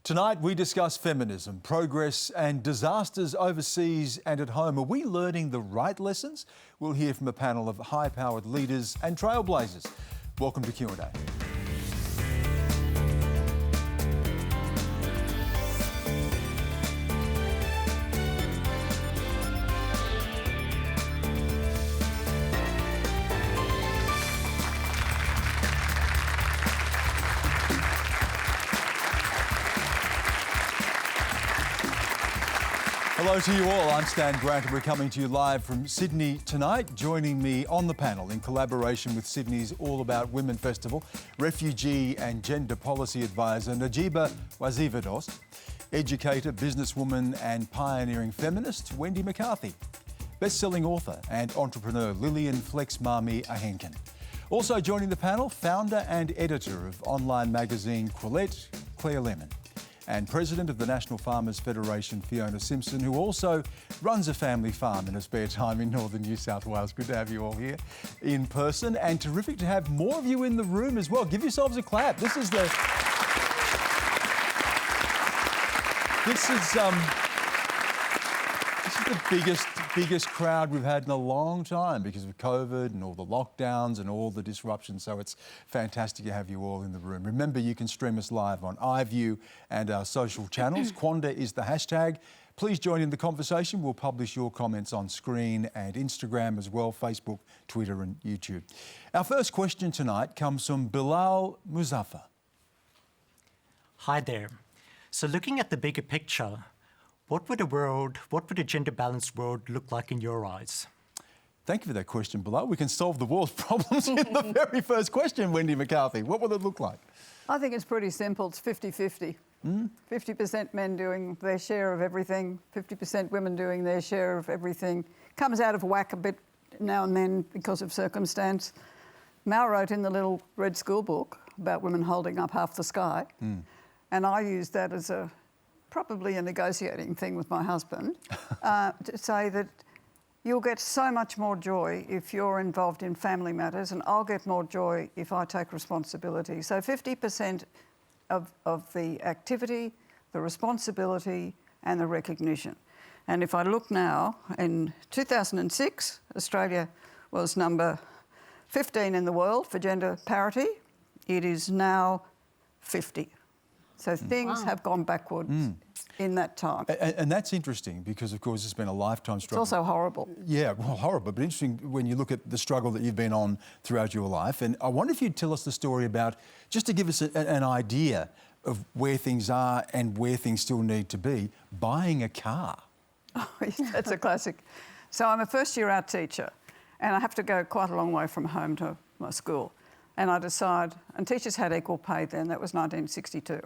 Tonight we discuss feminism, progress and disasters overseas and at home. Are we learning the right lessons? We'll hear from a panel of high-powered leaders and trailblazers. Welcome to Q&A. Hello to you all, I'm Stan Grant and we're coming to you live from Sydney tonight. Joining me on the panel in collaboration with Sydney's All About Women Festival, Refugee and Gender Policy Advisor Najeeba Wazefadost, Educator, businesswoman and pioneering feminist Wendy McCarthy, best-selling author and entrepreneur Lillian Mami Ahenkan. Also joining the panel, founder and editor of online magazine Quillette, Lehmann, and President of the National Farmers Federation, Fiona Simson, who also runs a family farm in her spare time in northern New South Wales. Good to have you all here in person, and terrific to have more of you in the room as well. Give yourselves a clap. This is the biggest crowd we've had in a long time because of COVID and all the lockdowns and all the disruptions. So it's fantastic to have you all in the room. Remember, you can stream us live on iView and our social channels. Quanda is the hashtag. Please join in the conversation. We'll publish your comments on screen and Instagram as well, Facebook, Twitter and YouTube. Our first question tonight comes from Bilal Muzaffar. Hi there. So looking at the bigger picture, what would a gender-balanced world look like in your eyes? Thank you for that question, Bilal. We can solve the world's problems in the very first question, Wendy McCarthy. What would it look like? I think it's pretty simple. It's 50-50. 50% men doing their share of everything, 50% women doing their share of everything. Comes out of whack a bit now and then because of circumstance. Mal wrote in the little red school book about women holding up half the sky. And I used that as probably a negotiating thing with my husband, to say that you'll get so much more joy if you're involved in family matters, and I'll get more joy if I take responsibility. So 50% of the activity, the responsibility and the recognition. And if I look now, in 2006, Australia was number 15 in the world for gender parity. It is now 50. So things have gone backwards in that time. And that's interesting because, of course, it's been a lifetime struggle. It's also horrible. Yeah, well, horrible, but interesting when you look at the struggle that you've been on throughout your life. And I wonder if you'd tell us the story about, just to give us an idea of where things are and where things still need to be, buying a car. Oh, that's a classic. So I'm a first-year art teacher and I have to go quite a long way from home to my school. And I decide, and teachers had equal pay then, that was 1962.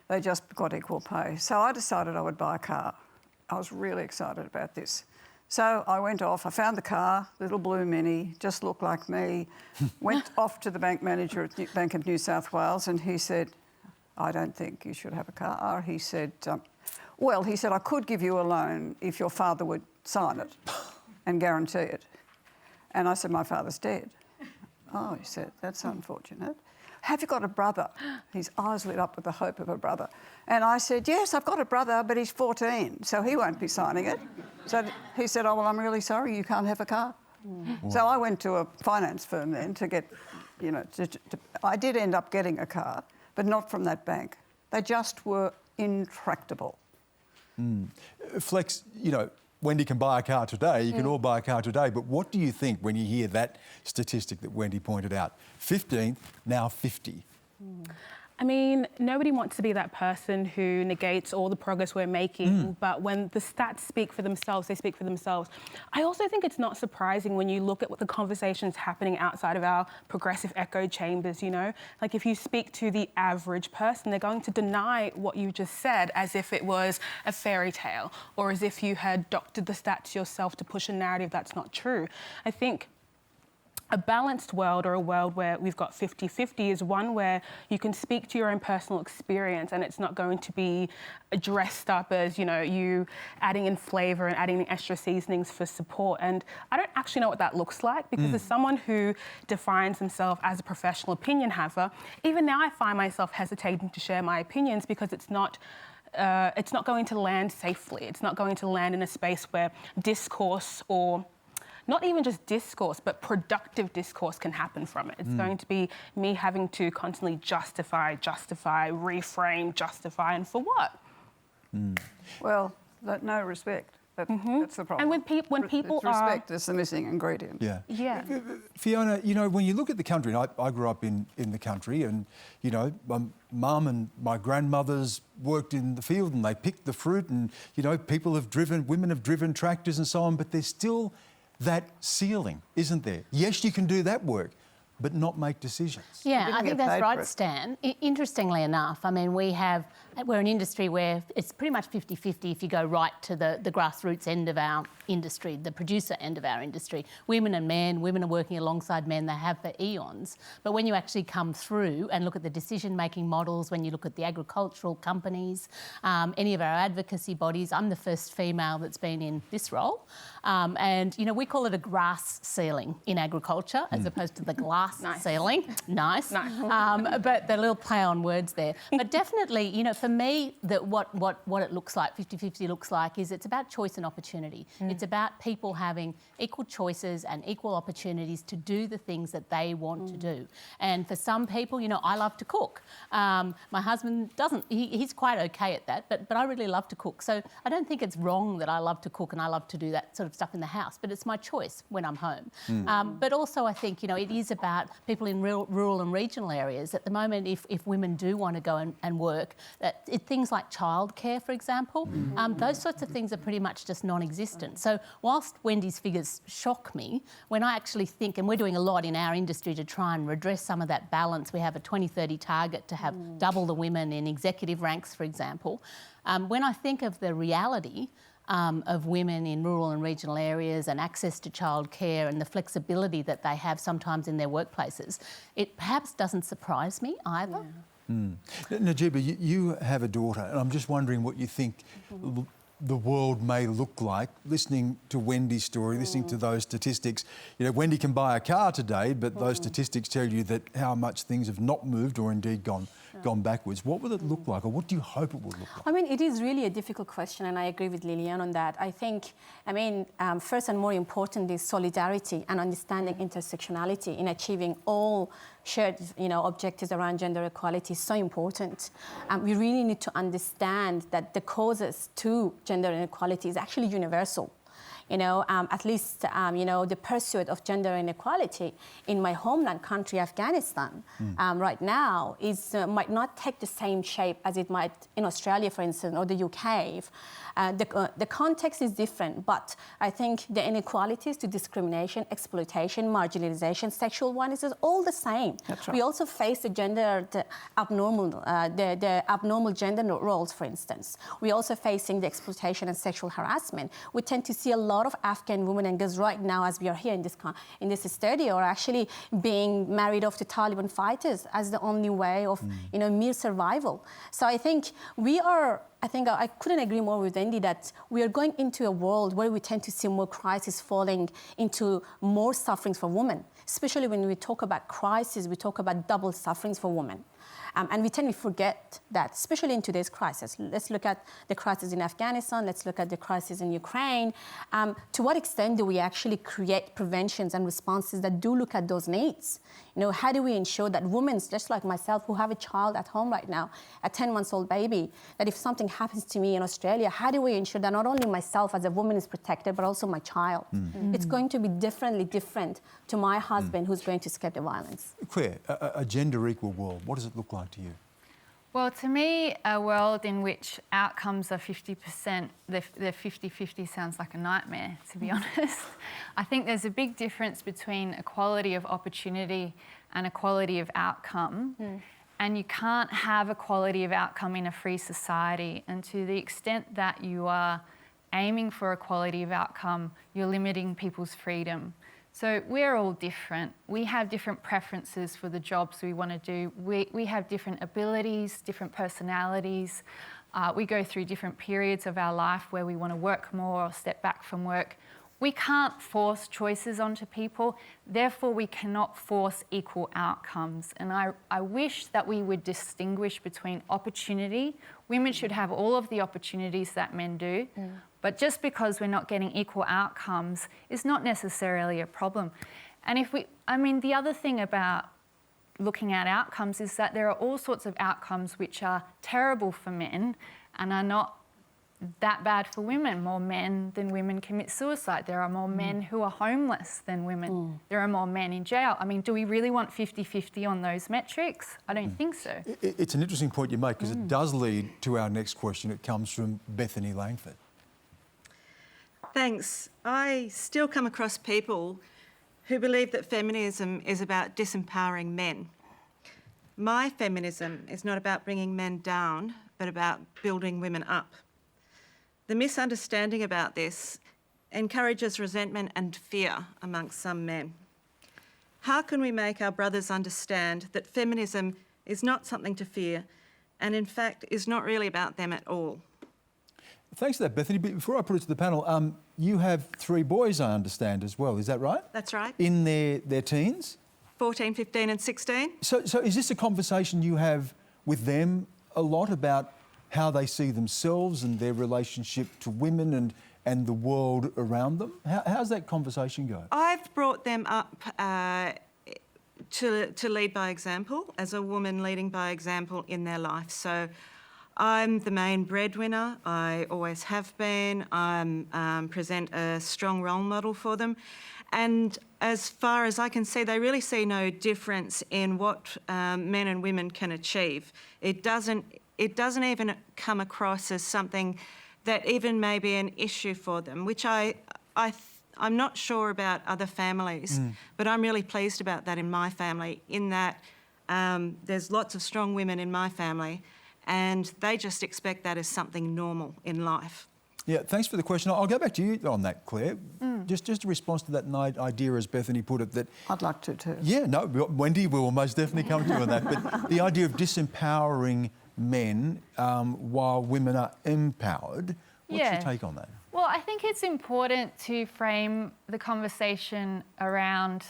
They just got equal pay. So I decided I would buy a car. I was really excited about this. So I went off, I found the car, little blue Mini, just looked like me, went off to the bank manager at Bank of New South Wales and he said, I don't think you should have a car. He said, I could give you a loan if your father would sign it and guarantee it. And I said, my father's dead. Oh, he said, that's unfortunate. Have you got a brother? His eyes lit up with the hope of a brother. And I said, yes, I've got a brother, but he's 14, so he won't be signing it. So he said, oh, well, I'm really sorry, you can't have a car. So I went to a finance firm then to get, I did end up getting a car, but not from that bank. They just were intractable. Flex, Wendy can buy a car today, you can all buy a car today, but what do you think when you hear that statistic that Wendy pointed out? 15, now 50. I mean, nobody wants to be that person who negates all the progress we're making, but when the stats speak for themselves, they speak for themselves. I also think it's not surprising when you look at what the conversations happening outside of our progressive echo chambers, Like if you speak to the average person, they're going to deny what you just said as if it was a fairy tale or as if you had doctored the stats yourself to push a narrative that's not true. I think A balanced world, or a world where we've got 50-50, is one where you can speak to your own personal experience and it's not going to be dressed up as, you adding in flavour and adding in extra seasonings for support. And I don't actually know what that looks like, because as someone who defines himself as a professional opinion haver, even now I find myself hesitating to share my opinions because it's not going to land safely. It's not going to land in a space where discourse, or not even just discourse, but productive discourse can happen from it. It's going to be me having to constantly justify, reframe, justify, and for what? Well, no respect. That's the problem. And when people respect is the missing ingredient. Yeah. Fiona, when you look at the country, and I grew up in the country, and, my mum and my grandmothers worked in the field and they picked the fruit, and, women have driven tractors and so on, but there's still that ceiling, isn't there? Yes, you can do that work, but not make decisions. Yeah, I think that's right, Stan. Interestingly enough, we're an industry where it's pretty much 50-50 if you go right to the grassroots end of our industry, the producer end of our industry. Women and men, women are working alongside men, they have for eons. But when you actually come through and look at the decision-making models, when you look at the agricultural companies, any of our advocacy bodies, I'm the first female that's been in this role. And, we call it a grass ceiling in agriculture as opposed to the glass ceiling. Nice. But the little play on words there. But definitely, for me, what it looks like, 50-50 looks like, is it's about choice and opportunity. It's about people having equal choices and equal opportunities to do the things that they want to do. And for some people, I love to cook. My husband doesn't. He's quite okay at that, but I really love to cook. So I don't think it's wrong that I love to cook and I love to do that sort of stuff in the house, but it's my choice when I'm home. But also I think, it is about people in rural and regional areas. At the moment, if women do want to go and work, things like childcare, for example, those sorts of things are pretty much just non-existent. So whilst Wendy's figures shock me, when I actually think, and we're doing a lot in our industry to try and redress some of that balance, we have a 2030 target to have double the women in executive ranks, for example. When I think of the reality of women in rural and regional areas and access to childcare and the flexibility that they have sometimes in their workplaces, it perhaps doesn't surprise me either. Najeeba, you have a daughter, and I'm just wondering what you think the world may look like, listening to Wendy's story, listening to those statistics. Wendy can buy a car today, but those statistics tell you that how much things have not moved or indeed gone backwards. What will it look like, or what do you hope it will look like? It is really a difficult question, and I agree with Lillian on that. I think, first and more important is solidarity and understanding intersectionality in achieving all shared, objectives around gender equality is so important. We really need to understand that the causes to gender inequality is actually universal. At least, the pursuit of gender inequality in my homeland country, Afghanistan, right now might not take the same shape as it might in Australia, for instance, or the UK. The context is different, but I think the inequalities to discrimination, exploitation, marginalization, sexual violence is all the same. That's right. We also face the abnormal gender roles, for instance. We're also facing the exploitation and sexual harassment. We tend to see a lot of Afghan women and girls right now, as we are here in this studio, are actually being married off to Taliban fighters as the only way of, mere survival. So I think I couldn't agree more with Wendy that we are going into a world where we tend to see more crises falling into more sufferings for women. Especially when we talk about crisis, we talk about double sufferings for women. And we tend to forget that, especially in today's crisis. Let's look at the crisis in Afghanistan. Let's look at the crisis in Ukraine. To what extent do we actually create preventions and responses that do look at those needs? How do we ensure that women, just like myself, who have a child at home right now, a 10-month-old baby, that if something happens to me in Australia, how do we ensure that not only myself as a woman is protected, but also my child? It's going to be different to my husband who's going to escape the violence. Claire, a gender-equal world, what does it look like to you? Well, to me, a world in which outcomes are 50%, the 50-50 sounds like a nightmare, to be honest. I think there's a big difference between equality of opportunity and equality of outcome. And you can't have equality of outcome in a free society. And to the extent that you are aiming for equality of outcome, you're limiting people's freedom. So we're all different. We have different preferences for the jobs we want to do. We have different abilities, different personalities. We go through different periods of our life where we want to work more or step back from work. We can't force choices onto people, therefore we cannot force equal outcomes. And I wish that we would distinguish between opportunity. Women should have all of the opportunities that men do, but just because we're not getting equal outcomes is not necessarily a problem. And the other thing about looking at outcomes is that there are all sorts of outcomes which are terrible for men and are not that bad for women. More men than women commit suicide. There are more men who are homeless than women. There are more men in jail. I mean, do we really want 50-50 on those metrics? I don't think so. It's an interesting point you make because it does lead to our next question. It comes from Bethany Langford. Thanks. I still come across people who believe that feminism is about disempowering men. My feminism is not about bringing men down, but about building women up. The misunderstanding about this encourages resentment and fear amongst some men. How can we make our brothers understand that feminism is not something to fear and in fact is not really about them at all? Thanks for that, Bethany. But before I put it to the panel, you have 3 boys, I understand, as well. Is that right? That's right. In their teens? 14, 15 and 16. So is this a conversation you have with them a lot about how they see themselves and their relationship to women and the world around them? How's that conversation go? I've brought them up to lead by example, as a woman leading by example in their life. So I'm the main breadwinner. I always have been. I present a strong role model for them. And as far as I can see, they really see no difference in what men and women can achieve. It doesn't even come across as something that even may be an issue for them, which I'm not sure about other families, but I'm really pleased about that in my family, in that there's lots of strong women in my family and they just expect that as something normal in life. Yeah, thanks for the question. I'll go back to you on that, Claire. Just a response to that idea, as Bethany put it, that... I'd like to too. Yeah, no, Wendy, we will most definitely come to you on that. But the idea of disempowering men while women are empowered, what's your take on that? Well, I think it's important to frame the conversation around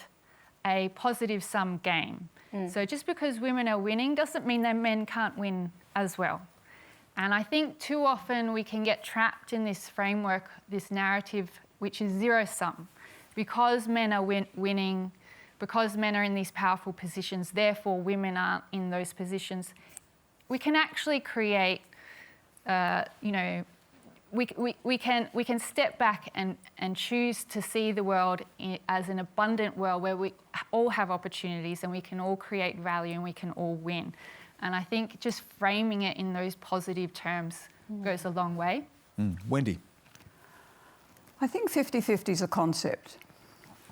a positive-sum game. So just because women are winning doesn't mean that men can't win as well. And I think too often we can get trapped in this framework, this narrative, which is zero-sum. Because men are winning, because men are in these powerful positions, therefore women aren't in those positions. We can actually create, we can step back and choose to see the world as an abundant world where we all have opportunities and we can all create value and we can all win. And I think just framing it in those positive terms goes a long way. Wendy? I think 50-50 is a concept.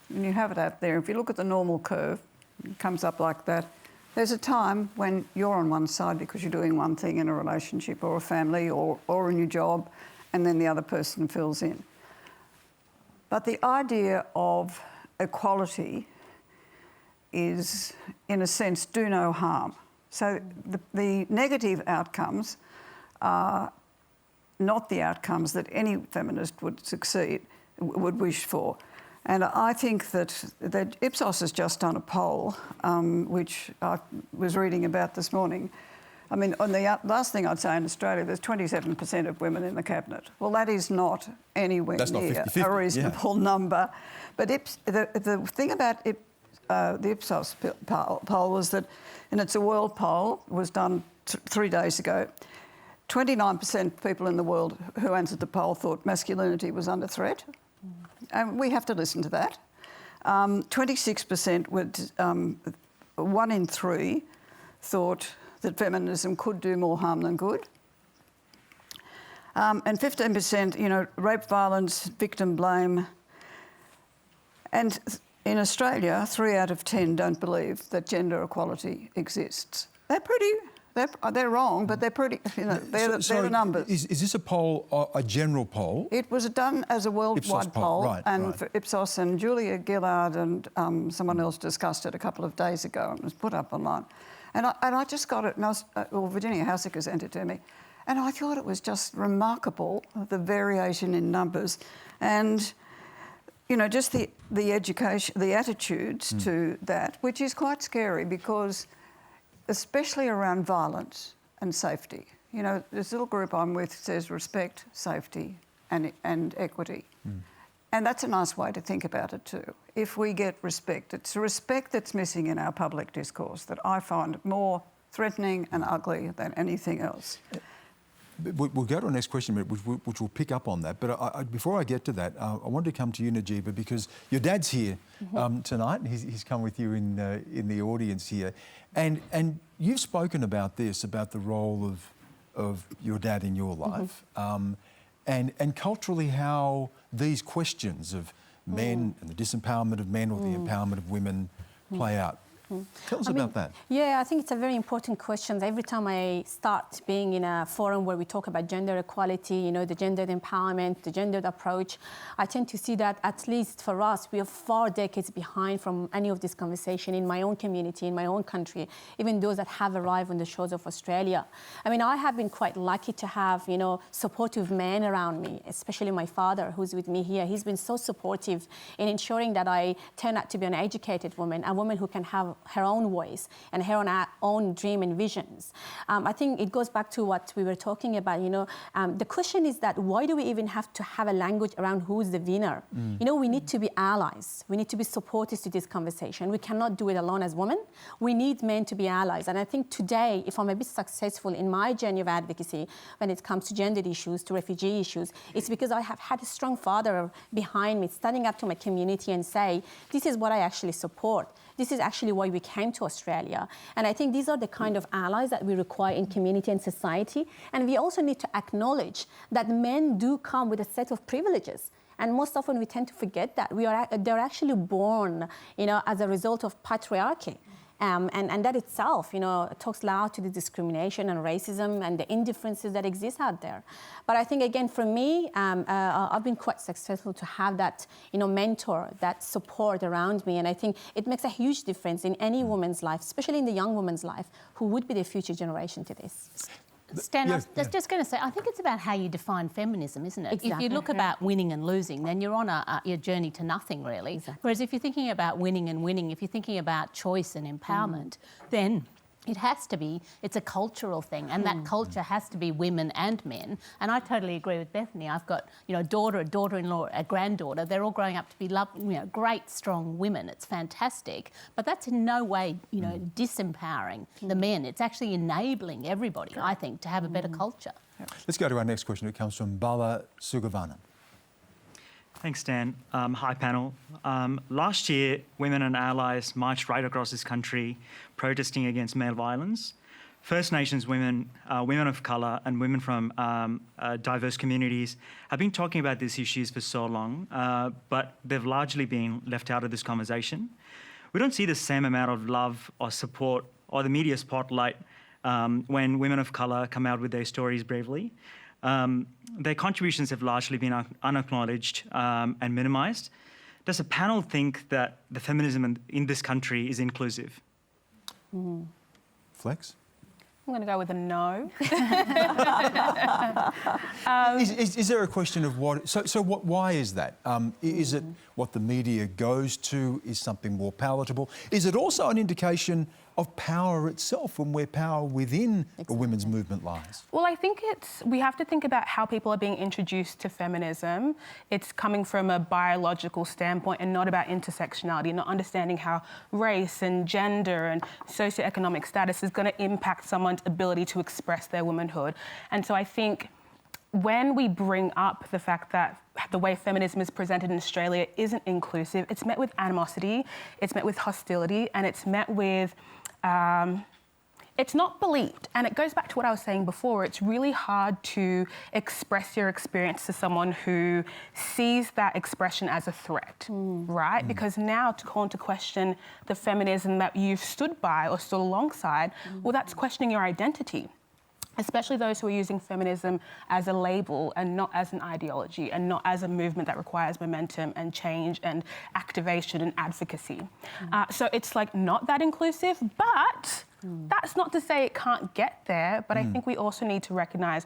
And you have it out there. If you look at the normal curve, it comes up like that. There's a time when you're on one side because you're doing one thing in a relationship or a family or in your job, and then the other person fills in. But the idea of equality is, in a sense, do no harm. So the negative outcomes are not the outcomes that any feminist would wish for. And I think that Ipsos has just done a poll, which I was reading about this morning. I mean, on the last thing I'd say in Australia, there's 27% of women in the cabinet. Well, that is not anywhere near a reasonable number. But the thing about the Ipsos poll was that, and it's a world poll, it was done 3 days ago, 29% of people in the world who answered the poll thought masculinity was under threat. And we have to listen to that. 26% would, 1 in 3 thought that feminism could do more harm than good. And 15%, rape, violence, victim blame. And in Australia, 3 out of 10 don't believe that gender equality exists. They're pretty They're wrong, but they're pretty, they're the numbers. Is this a poll, a general poll? It was done as a worldwide poll, right, and for Ipsos, and Julia Gillard and someone else discussed it a couple of days ago, and it was put up online. And I just got it, and Virginia Housiker sent it to me, and I thought it was just remarkable, the variation in numbers, and just the education, the attitudes to that, which is quite scary because, especially around violence and safety. This little group I'm with says respect, safety, and equity. And that's a nice way to think about it too. If we get respect, it's respect that's missing in our public discourse that I find more threatening and ugly than anything else. We'll go to our next question, which will pick up on that. But before I get to that, I wanted to come to you, Najeeba, because your dad's here tonight, and he's come with you in the audience here. And you've spoken about this, about the role of your dad in your life, and culturally how these questions of men and the disempowerment of men or the empowerment of women play out. Tell us about that. Yeah, I think it's a very important question. Every time I start being in a forum where we talk about gender equality, the gendered empowerment, the gendered approach, I tend to see that at least for us, we are 4 decades behind from any of this conversation in my own community, in my own country, even those that have arrived on the shores of Australia. I have been quite lucky to have, supportive men around me, especially my father, who's with me here. He's been so supportive in ensuring that I turn out to be an educated woman, a woman who can have her own voice and her own dream and visions. I think it goes back to what we were talking about. The question is that why do we even have to have a language around who's the winner? We need to be allies. We need to be supporters to this conversation. We cannot do it alone as women. We need men to be allies. And I think today, if I'm a bit successful in my journey of advocacy when it comes to gender issues, to refugee issues, it's because I have had a strong father behind me, standing up to my community and say, this is what I actually support. This is actually why we came to Australia. And I think these are the kind of allies that we require in community and society. And we also need to acknowledge that men do come with a set of privileges. And most often we tend to forget that. They're actually born, as a result of patriarchy. And that itself, talks loud to the discrimination and racism and the indifferences that exist out there. But I think, again, for me, I've been quite successful to have that, mentor, that support around me. And I think it makes a huge difference in any woman's life, especially in the young woman's life, who would be the future generation to this. Stan, I was just going to say, I think it's about how you define feminism, isn't it? Exactly. If you look about winning and losing, then you're on your journey to nothing, really. Exactly. Whereas if you're thinking about winning and winning, if you're thinking about choice and empowerment, then it has to be, it's a cultural thing, and that culture has to be women and men. And I totally agree with Bethany. I've got, a daughter, a daughter-in-law, a granddaughter. They're all growing up to be great, strong women. It's fantastic. But that's in no way, disempowering the men. It's actually enabling everybody, I think, to have a better culture. Let's go to our next question. It comes from Bala Sugavanan. Thanks, Dan. Hi, panel. Last year, women and allies marched right across this country protesting against male violence. First Nations women, women of colour and women from diverse communities have been talking about these issues for so long, but they've largely been left out of this conversation. We don't see the same amount of love or support or the media spotlight when women of colour come out with their stories bravely. Their contributions have largely been unacknowledged and minimised. Does the panel think that the feminism in this country is inclusive? Flex? I'm going to go with a no. Is there a question of what... So why is that? Is it what the media goes to? Is something more palatable? Is it also an indication of power itself and where power within a women's movement lies? Well, I think we have to think about how people are being introduced to feminism. It's coming from a biological standpoint and not about intersectionality, not understanding how race and gender and socioeconomic status is going to impact someone's ability to express their womanhood. And so I think when we bring up the fact that the way feminism is presented in Australia isn't inclusive, it's met with animosity, it's met with hostility, and it's met with it's not believed. And it goes back to what I was saying before. It's really hard to express your experience to someone who sees that expression as a threat, right? Because now to call into question the feminism that you've stood by or stood alongside, well, that's questioning your identity. Especially those who are using feminism as a label and not as an ideology and not as a movement that requires momentum and change and activation and advocacy. So it's like not that inclusive, but that's not to say it can't get there. But I think we also need to recognise,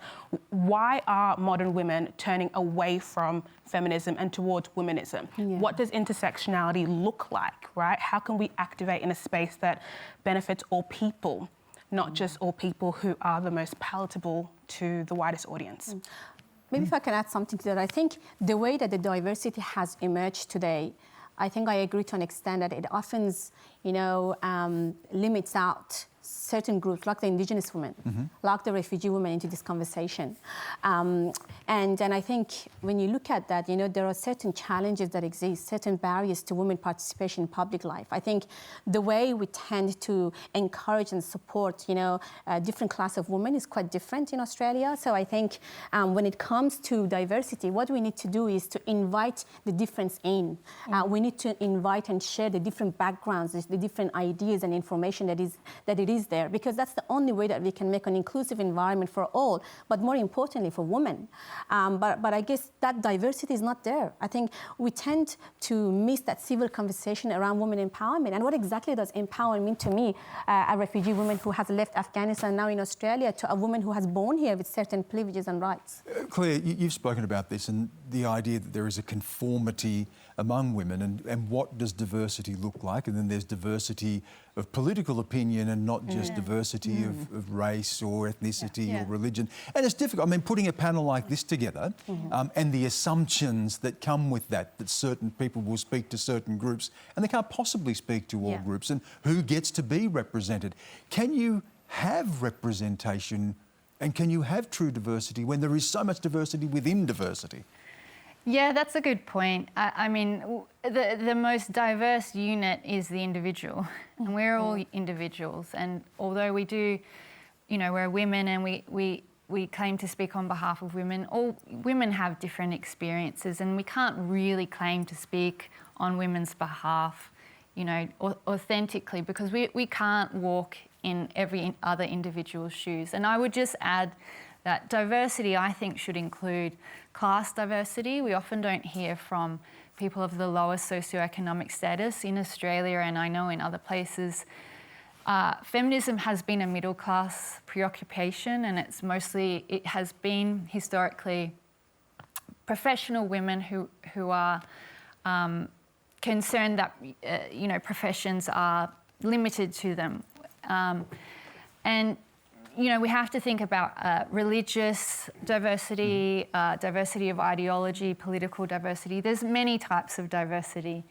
why are modern women turning away from feminism and towards womanism? What does intersectionality look like, right? How can we activate in a space that benefits all people, not just all people who are the most palatable to the widest audience? Maybe if I can add something to that, I think the way that the diversity has emerged today, I think I agree to an extent that it often, limits out certain groups, like the Indigenous women, like the refugee women, into this conversation. And I think when you look at that, there are certain challenges that exist, certain barriers to women participation in public life. I think the way we tend to encourage and support, a different class of women is quite different in Australia. So I think when it comes to diversity, what we need to do is to invite the difference in. We need to invite and share the different backgrounds, the different ideas and information that it is there, because that's the only way that we can make an inclusive environment for all, but more importantly for women. But I guess that diversity is not there. I think we tend to miss that civil conversation around women empowerment. And what exactly does empower mean to me, a refugee woman who has left Afghanistan now in Australia, to a woman who has born here with certain privileges and rights? Claire, you've spoken about this and the idea that there is a conformity among women, and what does diversity look like? And then there's diversity of political opinion and not just diversity of race or ethnicity or religion. And it's difficult. I mean, putting a panel like this together and the assumptions that come with that certain people will speak to certain groups and they can't possibly speak to all groups, and who gets to be represented. Can you have representation and can you have true diversity when there is so much diversity within diversity? Yeah, that's a good point. I mean, the most diverse unit is the individual, and we're all individuals. And although we do, we're women and we claim to speak on behalf of women, all women have different experiences, and we can't really claim to speak on women's behalf, authentically, because we can't walk in every other individual's shoes. And I would just add that diversity, I think, should include class diversity. We often don't hear from people of the lower socioeconomic status in Australia, and I know in other places. Feminism has been a middle class preoccupation, and it has been historically professional women who are concerned that professions are limited to them, and we have to think about religious diversity, diversity of ideology, political diversity. There's many types of diversity.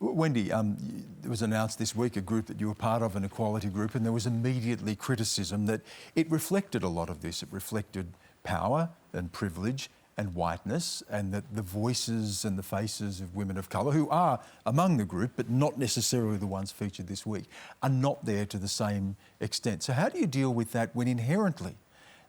Wendy, it was announced this week, a group that you were part of, an equality group, and there was immediately criticism that it reflected a lot of this. It reflected power and privilege and whiteness, and that the voices and the faces of women of colour, who are among the group but not necessarily the ones featured this week, are not there to the same extent. So how do you deal with that when inherently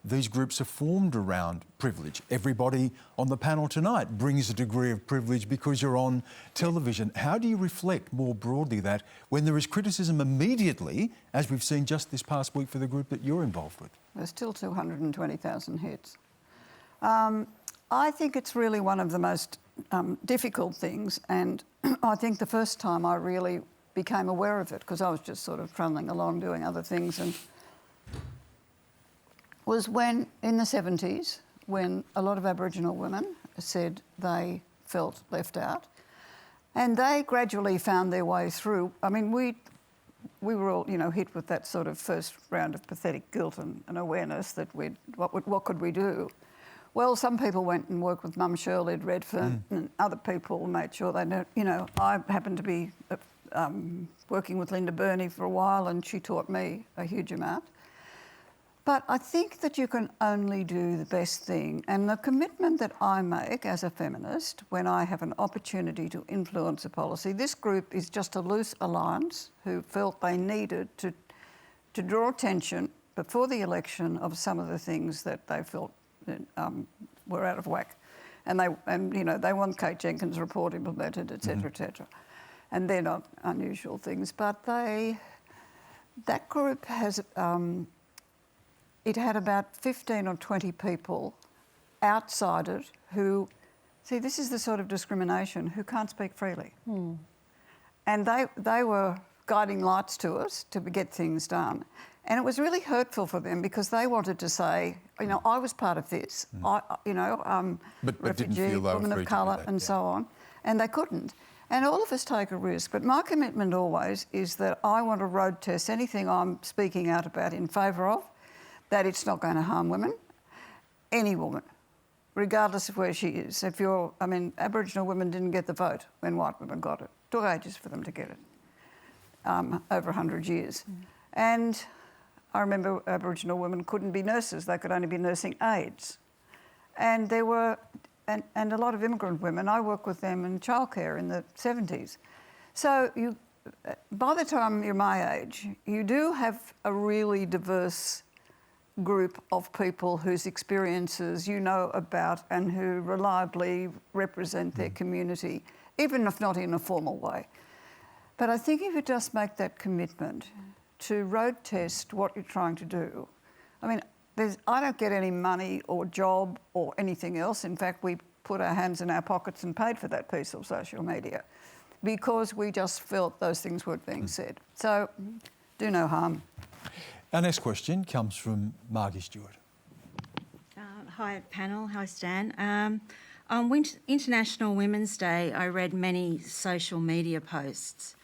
these groups are formed around privilege? Everybody on the panel tonight brings a degree of privilege because you're on television. How do you reflect more broadly that when there is criticism immediately, as we've seen just this past week for the group that you're involved with? There's still 220,000 hits. I think it's really one of the most difficult things, and I think the first time I really became aware of it, because I was just sort of trundling along doing other things, and was when, in the 70s, when a lot of Aboriginal women said they felt left out, and they gradually found their way through. I mean, we were all, hit with that sort of first round of pathetic guilt and awareness that what could we do? Well, some people went and worked with Mum Shirley at Redfern, and other people made sure they know. I happened to be working with Linda Burney for a while, and she taught me a huge amount. But I think that you can only do the best thing, and the commitment that I make as a feminist when I have an opportunity to influence a policy. This group is just a loose alliance who felt they needed to to draw attention before the election of some of the things that they felt were out of whack. And they want Kate Jenkins' report implemented, et cetera, et cetera. And they're not unusual things, but that group has, it had about 15 or 20 people outside it who, see, this is the sort of discrimination, who can't speak freely. And they were guiding lights to us to get things done. And it was really hurtful for them because they wanted to say, I was part of this, but refugee, woman of colour and so on, and they couldn't. And all of us take a risk, but my commitment always is that I want to road test anything I'm speaking out about in favour of, that it's not going to harm women, any woman, regardless of where she is. Aboriginal women didn't get the vote when white women got it. It took ages for them to get it, over 100 years. And I remember Aboriginal women couldn't be nurses, they could only be nursing aides. And there were, and a lot of immigrant women, I worked with them in childcare in the 70s. So by the time you're my age, you do have a really diverse group of people whose experiences you know about and who reliably represent their community, even if not in a formal way. But I think if you just make that commitment to road test what you're trying to do, I don't get any money or job or anything else. In fact, we put our hands in our pockets and paid for that piece of social media because we just felt those things weren't being said. So do no harm. Our next question comes from Margie Stewart. Hi, panel. Hi, Stan. On International Women's Day, I read many social media posts,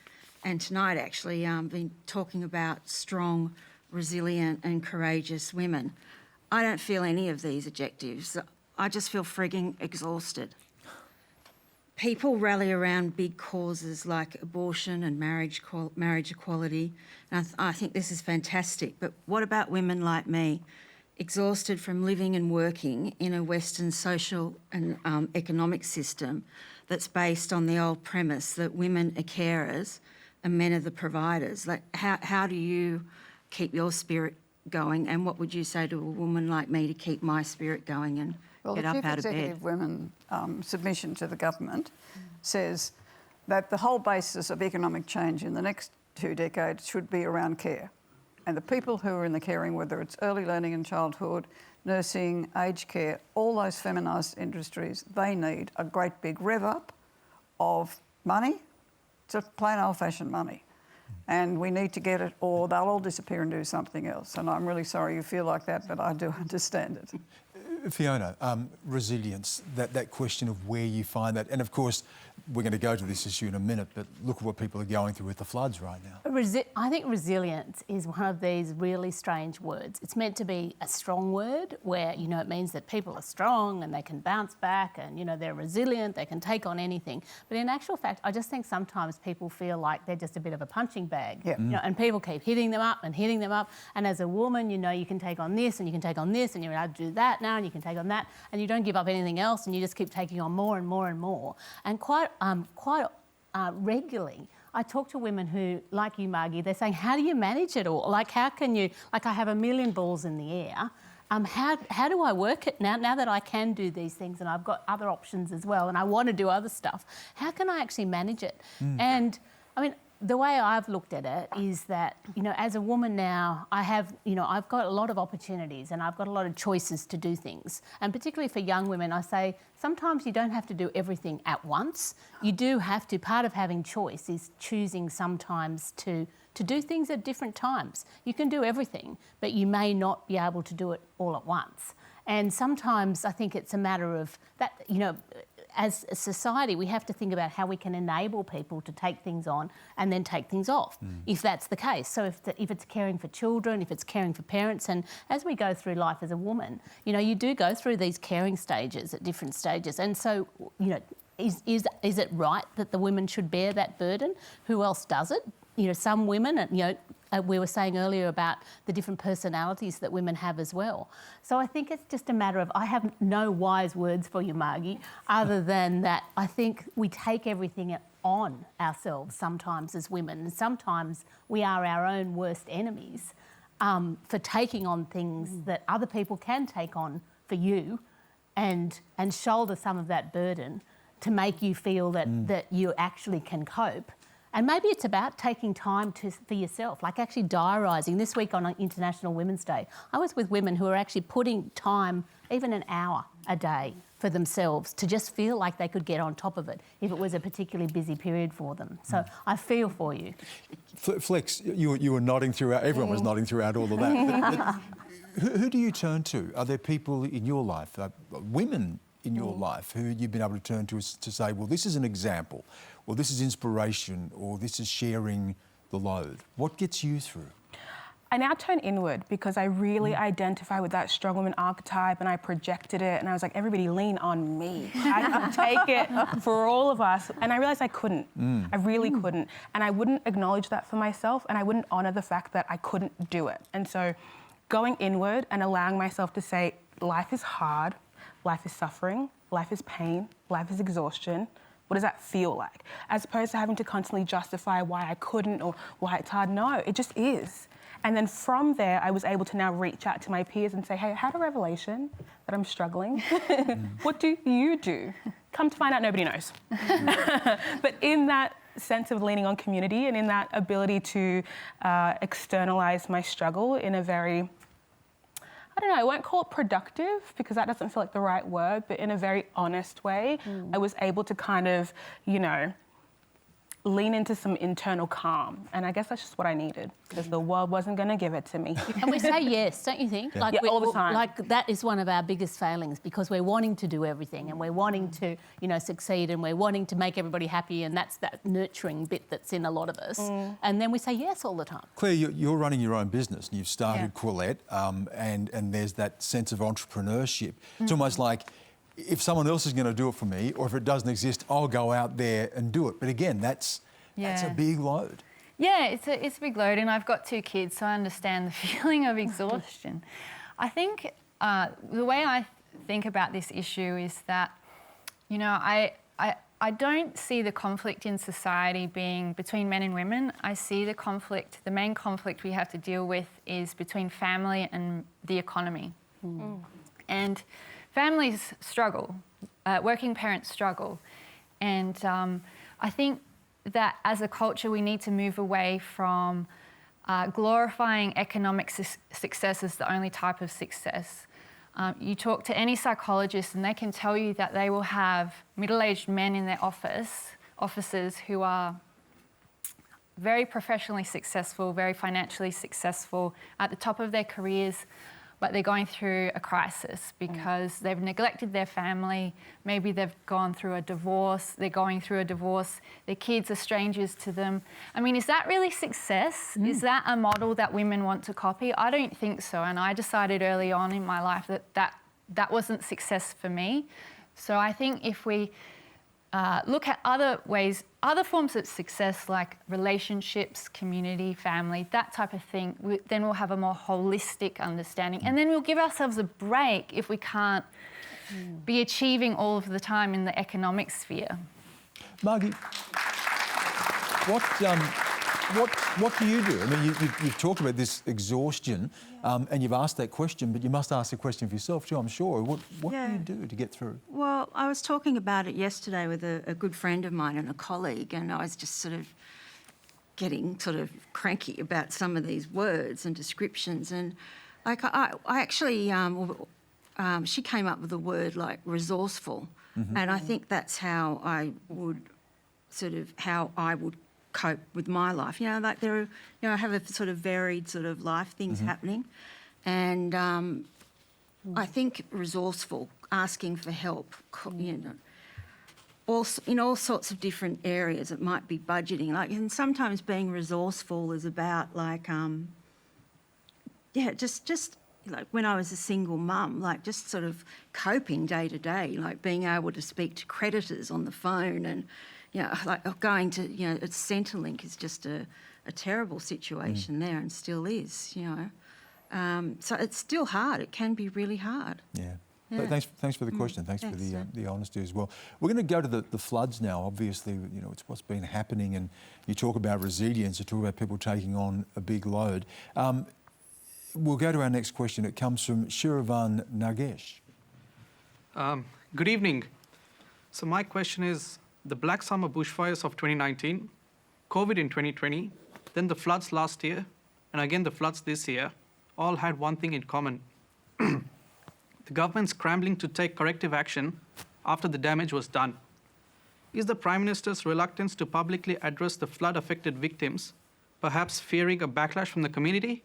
and tonight actually been talking about strong, resilient and courageous women. I don't feel any of these adjectives. I just feel frigging exhausted. People rally around big causes like abortion and marriage equality, and I think this is fantastic, but what about women like me, exhausted from living and working in a Western social and economic system that's based on the old premise that women are carers and men are the providers? Like, how do you keep your spirit going, and what would you say to a woman like me to keep my spirit going and get up out of bed? The Chief Executive Women submission to the government says that the whole basis of economic change in the next 2 decades should be around care. And the people who are in the caring, whether it's early learning and childhood, nursing, aged care, all those feminised industries, they need a great big rev up of money, just plain old-fashioned money. And we need to get it, or they'll all disappear and do something else. And I'm really sorry you feel like that, but I do understand it. Fiona, resilience, that question of where you find that, and of course we're going to go to this issue in a minute, but look at what people are going through with the floods right now. I think resilience is one of these really strange words. It's meant to be a strong word where, it means that people are strong and they can bounce back and, they're resilient, they can take on anything. But in actual fact, I just think sometimes people feel like they're just a bit of a punching bag. Yeah. And people keep hitting them up and hitting them up. And as a woman, you can take on this and you can take on this and you're allowed to do that now and you can take on that and you don't give up anything else and you just keep taking on more and more and more. And quite regularly, I talk to women who, like you, Margie, they're saying, how do you manage it all? Like, how can you, I have a million balls in the air. How do I work it now that I can do these things and I've got other options as well and I want to do other stuff? How can I actually manage it? And, the way I've looked at it is that, as a woman now, I've got a lot of opportunities and I've got a lot of choices to do things. And particularly for young women, I say, sometimes you don't have to do everything at once. You do have to, part of having choice is choosing sometimes to do things at different times. You can do everything, but you may not be able to do it all at once. And sometimes I think it's a matter of that, as a society, we have to think about how we can enable people to take things on and then take things off, if that's the case. So if it's caring for children, if it's caring for parents, and as we go through life as a woman, you do go through these caring stages at different stages. And so, is it right that the women should bear that burden? Who else does it? Some women, we were saying earlier about the different personalities that women have as well. So I think it's just a matter of, I have no wise words for you, Margie, other than that I think we take everything on ourselves sometimes as women, and sometimes we are our own worst enemies. for taking on things that other people can take on for you and shoulder some of that burden to make you feel that you actually can cope. And maybe it's about taking time for yourself, like actually diarising. This week on International Women's Day, I was with women who are actually putting time, even an hour a day, for themselves to just feel like they could get on top of it if it was a particularly busy period for them. So I feel for you. Flex, you were nodding throughout, everyone was nodding throughout all of that. But who do you turn to? Are there people in your life, women in your life, who you've been able to turn to say, well, this is an example, or this is inspiration, or this is sharing the load? What gets you through? I now turn inward because I really identify with that strong woman archetype, and I projected it, and I was like, everybody lean on me. I can take it for all of us. And I realised I couldn't. I really couldn't. And I wouldn't acknowledge that for myself, and I wouldn't honour the fact that I couldn't do it. And so going inward and allowing myself to say, life is hard, life is suffering, life is pain, life is exhaustion. What does that feel like? As opposed to having to constantly justify why I couldn't or why it's hard. No, it just is. And then from there, I was able to now reach out to my peers and say, hey, I had a revelation that I'm struggling. What do you do? Come to find out, nobody knows. But in that sense of leaning on community and in that ability to externalise my struggle in a very, I don't know, I won't call it productive because that doesn't feel like the right word, but in a very honest way, I was able to kind of, you know, lean into some internal calm. And I guess that's just what I needed because the world wasn't going to give it to me. And we say yes, don't you think? Yeah. Like all the time. Like that is one of our biggest failings because we're wanting to do everything and we're wanting to, you know, succeed and we're wanting to make everybody happy, and that's that nurturing bit that's in a lot of us. And then we say yes all the time. Claire, you're running your own business and you've started Quillette, and there's that sense of entrepreneurship. It's almost like if someone else is going to do it for me, or if it doesn't exist, I'll go out there and do it. But again, that's a big load. Yeah, it's a big load, and I've got 2 kids, so I understand the feeling of exhaustion. I think the way I think about this issue is that, you know, I don't see the conflict in society being between men and women. I see the main conflict we have to deal with is between family and the economy. And families struggle, working parents struggle. And I think that as a culture we need to move away from glorifying economic success as the only type of success. You talk to any psychologist and they can tell you that they will have middle-aged men in their offices who are very professionally successful, very financially successful, at the top of their careers, but they're going through a crisis because they've neglected their family. Maybe they've gone through a divorce. They're going through a divorce. Their kids are strangers to them. I mean, is that really success? Is that a model that women want to copy? I don't think so. And I decided early on in my life that wasn't success for me. So I think if we look at other forms of success like relationships, community, family, that type of thing, then we'll have a more holistic understanding. And then we'll give ourselves a break if we can't be achieving all of the time in the economic sphere. Margie, what do you do? I mean, you've talked about this exhaustion and you've asked that question, but you must ask the question for yourself too, I'm sure. What do you do to get through? Well, I was talking about it yesterday with a good friend of mine and a colleague, and I was just sort of getting sort of cranky about some of these words and descriptions. And like I actually, she came up with the word like resourceful, and I think that's how I would cope with my life. You know, like there are, you know, I have a sort of varied sort of life things happening, and I think resourceful, asking for help, you know, in all sorts of different areas. It might be budgeting, like, and sometimes being resourceful is about like, just like when I was a single mum, like just sort of coping day to day, like being able to speak to creditors on the phone and, you know, like going to, you know, Centrelink is just a terrible situation there and still is, you know. So it's still hard. It can be really hard. Yeah. Thanks for the question. Thanks for the honesty as well. We're going to go to the floods now. Obviously, you know, it's what's been happening, and you talk about resilience. You talk about people taking on a big load. We'll go to our next question. It comes from Shiravan Nagesh. Good evening. So my question is, the Black Summer bushfires of 2019, COVID in 2020, then the floods last year, and again the floods this year, all had one thing in common. The government scrambling to take corrective action after the damage was done. Is the Prime Minister's reluctance to publicly address the flood-affected victims perhaps fearing a backlash from the community?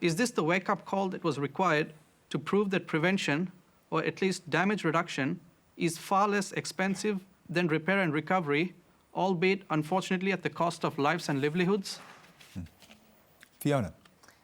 Is this the wake-up call that was required to prove that prevention, or at least damage reduction, is far less expensive than repair and recovery, albeit unfortunately at the cost of lives and livelihoods? Fiona.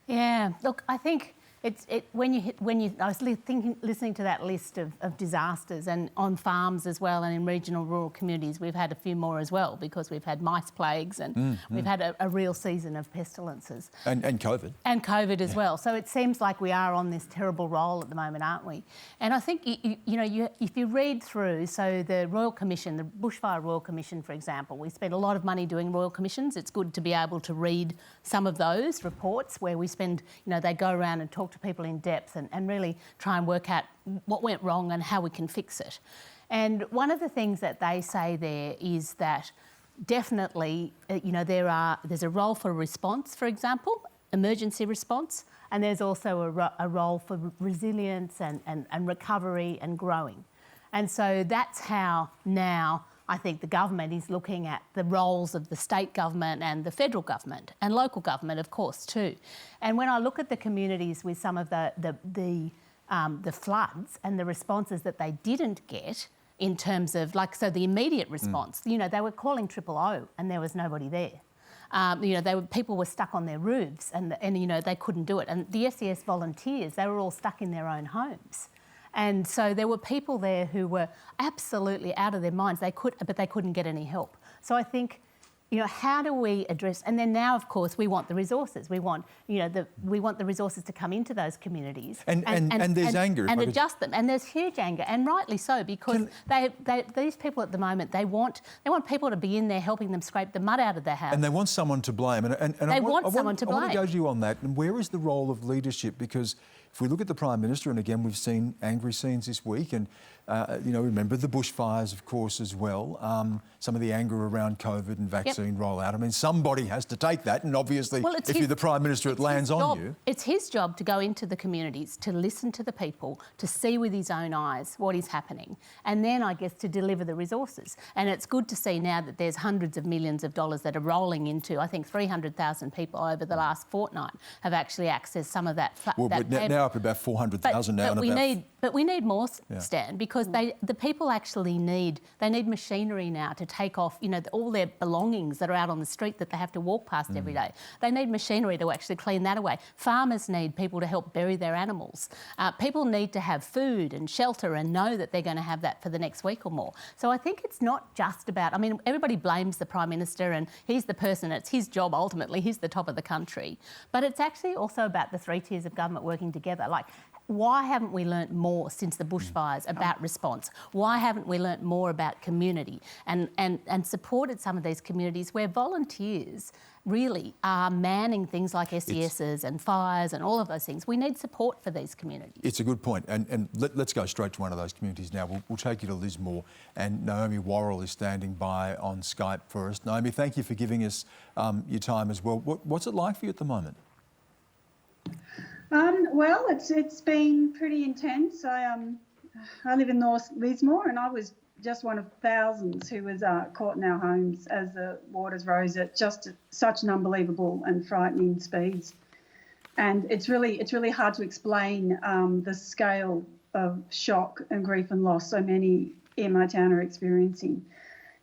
Yeah, look, I think I was listening to that list of disasters, and on farms as well, and in regional rural communities, we've had a few more as well, because we've had mice plagues and we've had a real season of pestilences. And COVID. And COVID as well. So it seems like we are on this terrible roll at the moment, aren't we? And I think, if you read through, so the Royal Commission, the Bushfire Royal Commission, for example, we spend a lot of money doing Royal Commissions. It's good to be able to read some of those reports where we spend, they go around and talk to people in depth and really try and work out what went wrong and how we can fix it. And one of the things that they say there is that definitely, there's a role for response, for example, emergency response, and there's also a role for resilience and recovery and growing. And so that's how now I think the government is looking at the roles of the state government and the federal government and local government, of course, too. And when I look at the communities with some of the floods and the responses that they didn't get in terms of, the immediate response, they were calling 000 and there was nobody there. People were stuck on their roofs and they couldn't do it. And the SES volunteers, they were all stuck in their own homes. And so there were people there who were absolutely out of their minds. But they couldn't get any help. So I think, how do we address? And then now, of course, we want the resources. We want, we want the resources to come into those communities and there's anger and adjust them. And there's huge anger, and rightly so, because these people at the moment they want people to be in there helping them scrape the mud out of their house. And they want someone to blame. And they want someone to blame. I want to go to you on that. And where is the role of leadership? Because if we look at the Prime Minister, and again, we've seen angry scenes this week, and, remember the bushfires, of course, as well, some of the anger around COVID and vaccine rollout. I mean, somebody has to take that, and obviously, if you're the Prime Minister, it lands on you. It's his job to go into the communities, to listen to the people, to see with his own eyes what is happening, and then, I guess, to deliver the resources. And it's good to see now that there's hundreds of millions of dollars that are rolling into, I think, 300,000 people over the last fortnight have actually accessed some of that. Now up about 400,000 now. But we need more, Stan, because the people actually need machinery now to take off, all their belongings that are out on the street that they have to walk past every day. They need machinery to actually clean that away. Farmers need people to help bury their animals. People need to have food and shelter and know that they're going to have that for the next week or more. So I think it's not just about, everybody blames the Prime Minister and he's the person, it's his job ultimately, he's the top of the country. But it's actually also about the three tiers of government working together. Like, why haven't we learnt more since the bushfires about response? Why haven't we learnt more about community and supported some of these communities where volunteers really are manning things like SESs and fires and all of those things? We need support for these communities. It's a good point. And let's go straight to one of those communities now. We'll take you to Lismore, and Naomi Worrell is standing by on Skype for us. Naomi, thank you for giving us your time as well. What's it like for you at the moment? Well, it's been pretty intense. I live in North Lismore, and I was just one of thousands who was caught in our homes as the waters rose at just such an unbelievable and frightening speeds. And it's really hard to explain the scale of shock and grief and loss so many in my town are experiencing.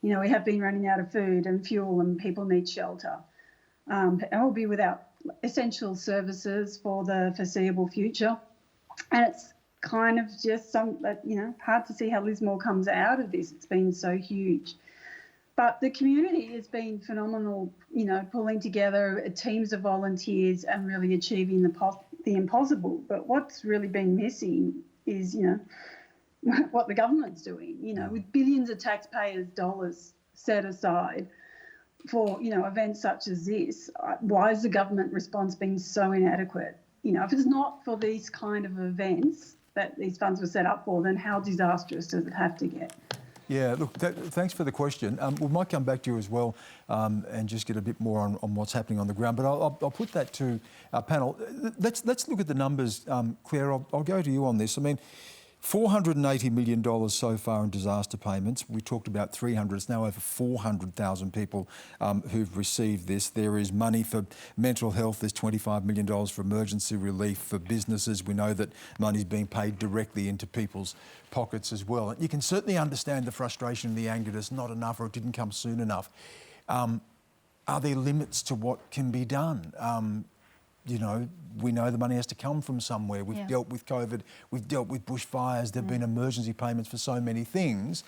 We have been running out of food and fuel, and people need shelter. And we'll be without essential services for the foreseeable future. And it's kind of just hard to see how Lismore comes out of this. It's been so huge. But the community has been phenomenal, pulling together teams of volunteers and really achieving the impossible. But what's really been missing is, what the government's doing, with billions of taxpayers' dollars set aside for, events such as this. Why is the government response being so inadequate? if it's not for these kind of events that these funds were set up for, then how disastrous does it have to get? Yeah, look, thanks for the question. We might come back to you as well and just get a bit more on what's happening on the ground, but I'll put that to our panel. Let's look at the numbers. Claire, I'll go to you on this. I mean, $480 million so far in disaster payments. We talked about 300. It's now over 400,000 people who've received this. There is money for mental health. There's $25 million for emergency relief for businesses. We know that money's being paid directly into people's pockets as well. And you can certainly understand the frustration and the anger that it's not enough or it didn't come soon enough. Are there limits to what can be done? We know the money has to come from somewhere. We've dealt with COVID, we've dealt with bushfires, there have been emergency payments for so many things.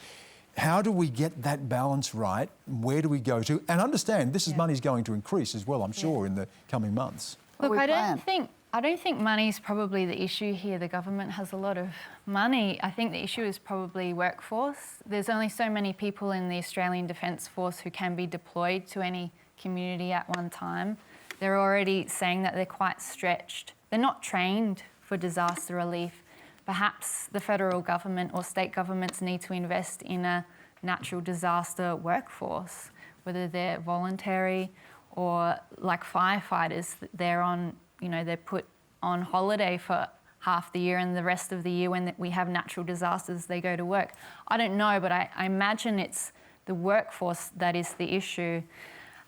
How do we get that balance right? Where do we go to? And understand this is money's going to increase as well, I'm sure, in the coming months. Look, I don't think money is probably the issue here. The government has a lot of money. I think the issue is probably workforce. There's only so many people in the Australian Defence Force who can be deployed to any community at one time. They're already saying that they're quite stretched. They're not trained for disaster relief. Perhaps the federal government or state governments need to invest in a natural disaster workforce, whether they're voluntary or like firefighters, they're put on holiday for half the year and the rest of the year when we have natural disasters, they go to work. I don't know, but I imagine it's the workforce that is the issue.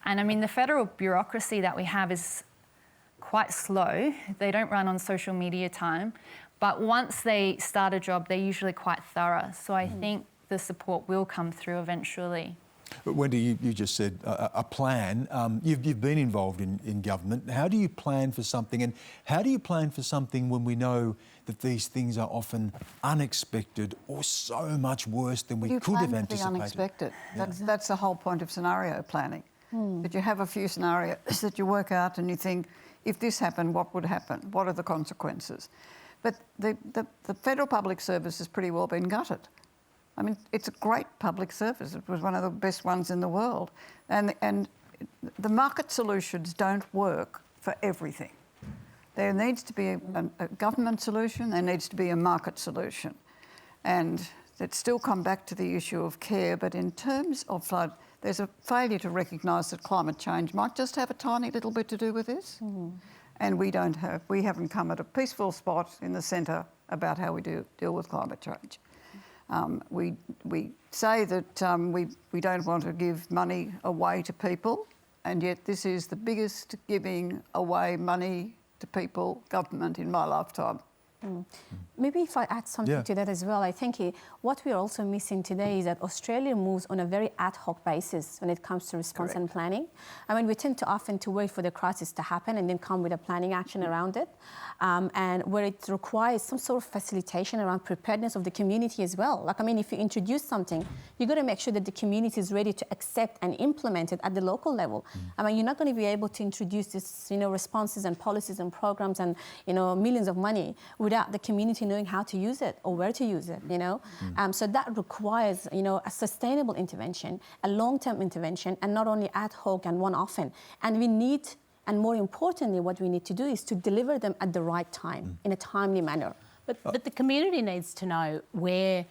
And I mean, the federal bureaucracy that we have is quite slow. They don't run on social media time. But once they start a job, they're usually quite thorough. So I think the support will come through eventually. But Wendy, you just said a plan. You've been involved in government. How do you plan for something? And how do you plan for something when we know that these things are often unexpected or so much worse than we could have anticipated? You plan for the unexpected. That's the whole point of scenario planning. But you have a few scenarios that you work out and you think, if this happened, what would happen? What are the consequences? But the federal public service has pretty well been gutted. I mean, it's a great public service. It was one of the best ones in the world. And the market solutions don't work for everything. There needs to be a government solution, there needs to be a market solution. And it's still come back to the issue of care, but in terms of flood, there's a failure to recognise that climate change might just have a tiny little bit to do with this. And we haven't come at a peaceful spot in the centre about how we deal with climate change. We say that we don't want to give money away to people, and yet this is the biggest giving away money to people government in my lifetime. Maybe if I add something to that as well, I think what we're also missing today is that Australia moves on a very ad hoc basis when it comes to response and planning. I mean, we tend to often wait for the crisis to happen and then come with a planning action around it, and where it requires some sort of facilitation around preparedness of the community as well. Like, I mean, if you introduce something, you've got to make sure that the community is ready to accept and implement it at the local level. I mean, you're not going to be able to introduce this, responses and policies and programs and, millions of money without the community knowing how to use it or where to use it, So that requires, a sustainable intervention, a long-term intervention, and not only ad hoc and one-off. And we need, and more importantly, what we need to do is to deliver them at the right time, in a timely manner. But the community needs to know where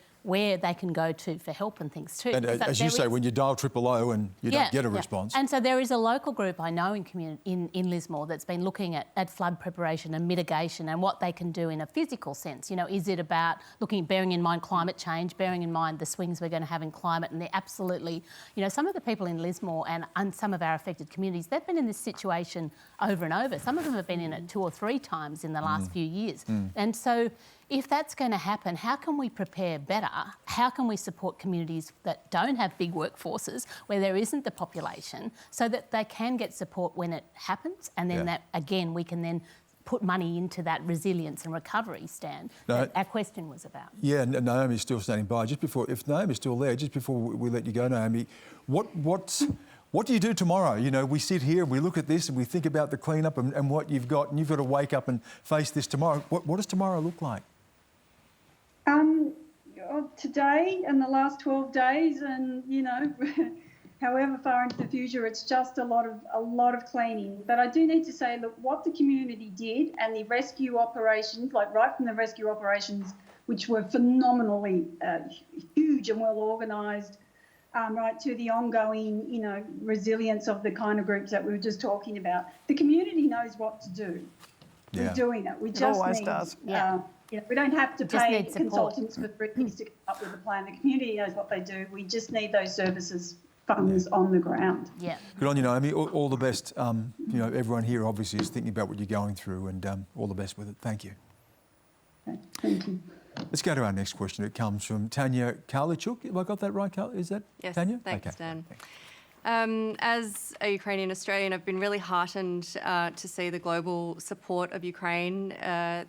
they can go to for help and things too. And as you say, when you dial 000 and you don't get a response. And so there is a local group I know in Lismore that's been looking at flood preparation and mitigation and what they can do in a physical sense. Is it about bearing in mind climate change, bearing in mind the swings we're going to have in climate, and they're absolutely, some of the people in Lismore and some of our affected communities, they've been in this situation over and over. Some of them have been in it 2 or 3 times in the last few years. And so if that's going to happen, how can we prepare better? How can we support communities that don't have big workforces, where there isn't the population, so that they can get support when it happens, and then that, again, we can then put money into that resilience and recovery stand that our question was about. Yeah, Naomi's still standing by. If Naomi's still there, just before we let you go, Naomi, what do you do tomorrow? We sit here and we look at this and we think about the cleanup and what you've got, and you've got to wake up and face this tomorrow. What does tomorrow look like? Today and the last 12 days, and however far into the future, it's just a lot of cleaning. But I do need to say, look, what the community did and the rescue operations, like right from the rescue operations, which were phenomenally huge and well organised, right to the ongoing, resilience of the kind of groups that we were just talking about. The community knows what to do. Yeah. We're doing it. We just always need, does. we don't have to Just pay need support. consultants for 3 years to come up with a plan. The community knows what they do. We just need those services, funds on the ground. Yeah. Good on you, Naomi. All the best. Everyone here obviously is thinking about what you're going through, and all the best with it. Thank you. Okay, thank you. Let's go to our next question. It comes from Tanya Karlichuk. Have I got that right, Is that Yes, Tanya? thanks, Okay. Dan. As a Ukrainian Australian, I've been really heartened to see the global support of Ukraine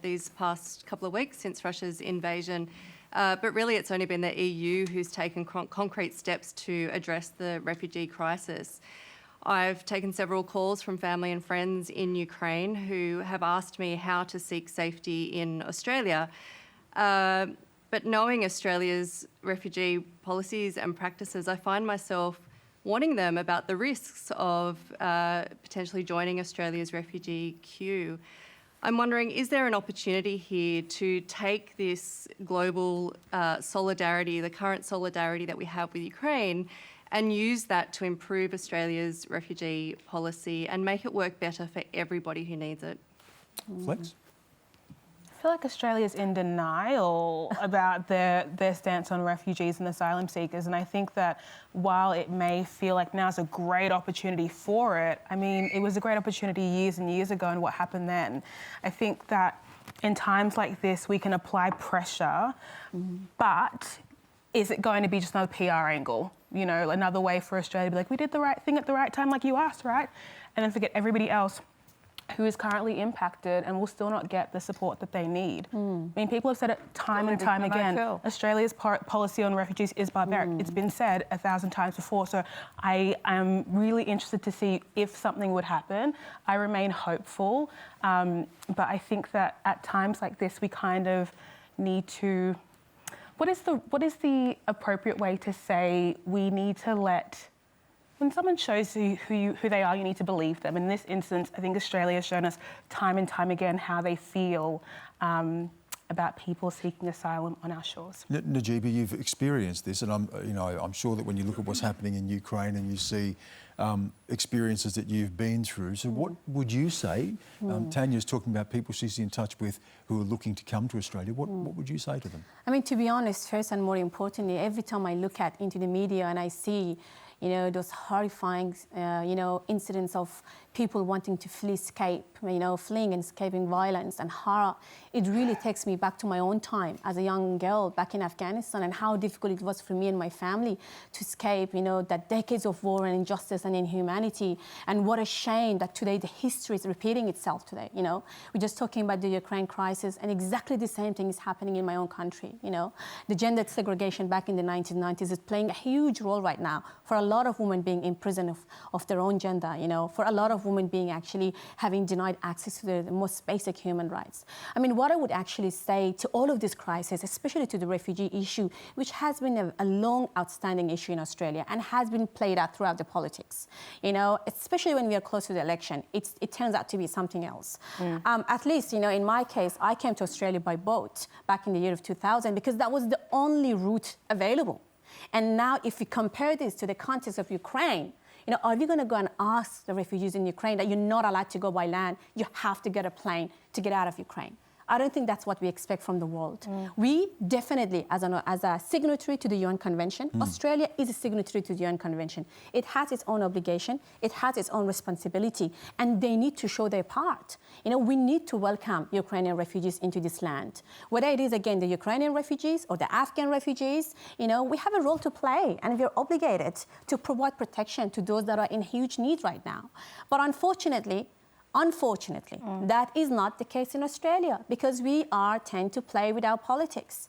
these past couple of weeks since Russia's invasion. But really, it's only been the EU who's taken concrete steps to address the refugee crisis. I've taken several calls from family and friends in Ukraine who have asked me how to seek safety in Australia. But knowing Australia's refugee policies and practices, I find myself warning them about the risks of potentially joining Australia's refugee queue. I'm wondering, is there an opportunity here to take this global solidarity, the current solidarity that we have with Ukraine, and use that to improve Australia's refugee policy and make it work better for everybody who needs it? Flex? I feel like Australia's in denial about their stance on refugees and asylum seekers, and I think that while it may feel like now's a great opportunity for it, I mean, it was a great opportunity years and years ago, and what happened then? I think that in times like this, we can apply pressure, but is it going to be just another PR angle? Another way for Australia to be like, we did the right thing at the right time, like you asked, right? And then forget everybody else who is currently impacted and will still not get the support that they need. I mean, people have said it time and time again. Australia's policy on refugees is barbaric. It's been said 1,000 times before. So I am really interested to see if something would happen. I remain hopeful, but I think that at times like this, we kind of need to. What is the appropriate way to say we need to let? When someone shows who they are, you need to believe them. In this instance, I think Australia has shown us time and time again how they feel about people seeking asylum on our shores. Najeeba, you've experienced this, and I'm sure that when you look at what's happening in Ukraine and you see experiences that you've been through, so what would you say? Tanya's talking about people she's in touch with who are looking to come to Australia. What would you say to them? I mean, to be honest, first and more importantly, every time I look into the media and I see those horrifying, incidents of people wanting to escape, fleeing and escaping violence and horror. It really takes me back to my own time as a young girl back in Afghanistan and how difficult it was for me and my family to escape, that decades of war and injustice and inhumanity. And what a shame that today the history is repeating itself today, We're just talking about the Ukraine crisis, and exactly the same thing is happening in my own country, The gender segregation back in the 1990s is playing a huge role right now for a lot of women being imprisoned of their own gender, for a lot of women being actually having denied access to their most basic human rights. I mean, what I would actually say to all of this crisis, especially to the refugee issue, which has been a long outstanding issue in Australia and has been played out throughout the politics, especially when we are close to the election, it turns out to be something else. At least, in my case, I came to Australia by boat back in the year of 2000 because that was the only route available. And now if we compare this to the context of Ukraine, are we going to go and ask the refugees in Ukraine that you're not allowed to go by land, you have to get a plane to get out of Ukraine? I don't think that's what we expect from the world. We definitely, as a signatory to the UN Convention, Australia is a signatory to the UN Convention. It has its own obligation, it has its own responsibility, and they need to show their part. We need to welcome Ukrainian refugees into this land. Whether it is, again, the Ukrainian refugees or the Afghan refugees, we have a role to play, and we're obligated to provide protection to those that are in huge need right now. But unfortunately, that is not the case in Australia because we tend to play with our politics.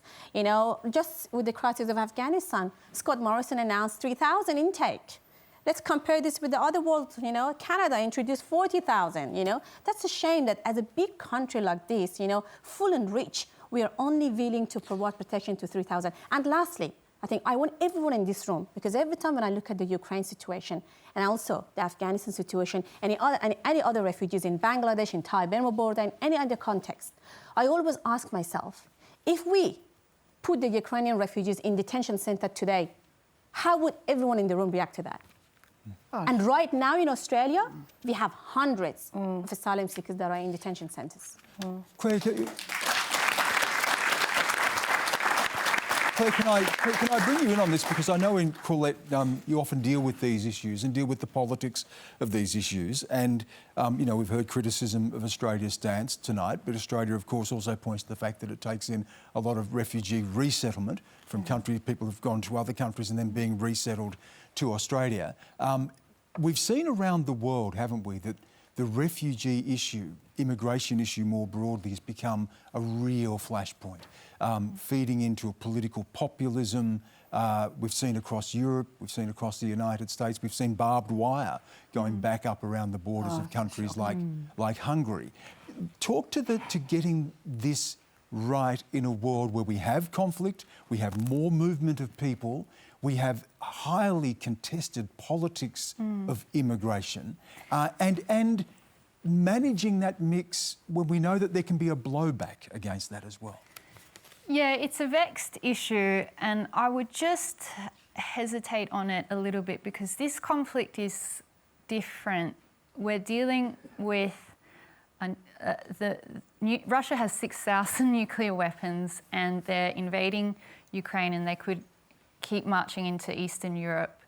Just with the crisis of Afghanistan, Scott Morrison announced 3,000 intake. Let's compare this with the other world. Canada introduced 40,000. That's a shame that as a big country like this, full and rich, we are only willing to provide protection to 3,000. And lastly, I think I want everyone in this room, because every time when I look at the Ukraine situation and also the Afghanistan situation, any other refugees in Bangladesh, in Thai Burma border, in any other context, I always ask myself, if we put the Ukrainian refugees in detention center today, how would everyone in the room react to that? Oh. And right now in Australia, we have hundreds of asylum seekers that are in detention centres. Claire, can I bring you in on this? Because I know in Quillette you often deal with these issues and deal with the politics of these issues. And, you know, we've heard criticism of Australia's stance tonight, but Australia, of course, also points to the fact that it takes in a lot of refugee resettlement from countries, people who've gone to other countries and then being resettled to Australia. We've seen around the world, haven't we, that the refugee issue, immigration issue more broadly, has become a real flashpoint, feeding into a political populism. We've seen across Europe, we've seen across the United States, we've seen barbed wire going back up around the borders of countries like Hungary. Talk to getting this right in a world where we have conflict, we have more movement of people, we have highly contested politics of immigration, and managing that mix when we know that there can be a blowback against that as well. Yeah, it's a vexed issue, and I would just hesitate on it a little bit because this conflict is different. We're dealing with Russia has 6,000 nuclear weapons, and they're invading Ukraine, and they could keep marching into Eastern Europe.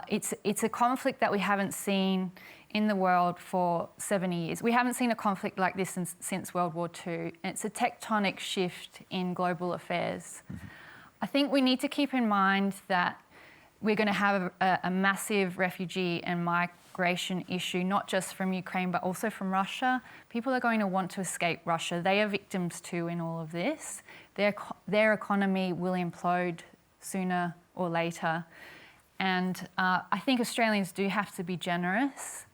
It's a conflict that we haven't seen in the world for 70 years. We haven't seen a conflict like this since World War II. And it's a tectonic shift in global affairs. I think we need to keep in mind that we're going to have a massive refugee and migration issue, not just from Ukraine, but also from Russia. People are going to want to escape Russia. They are victims too in all of this. Their economy will implode sooner or later. And I think Australians do have to be generous.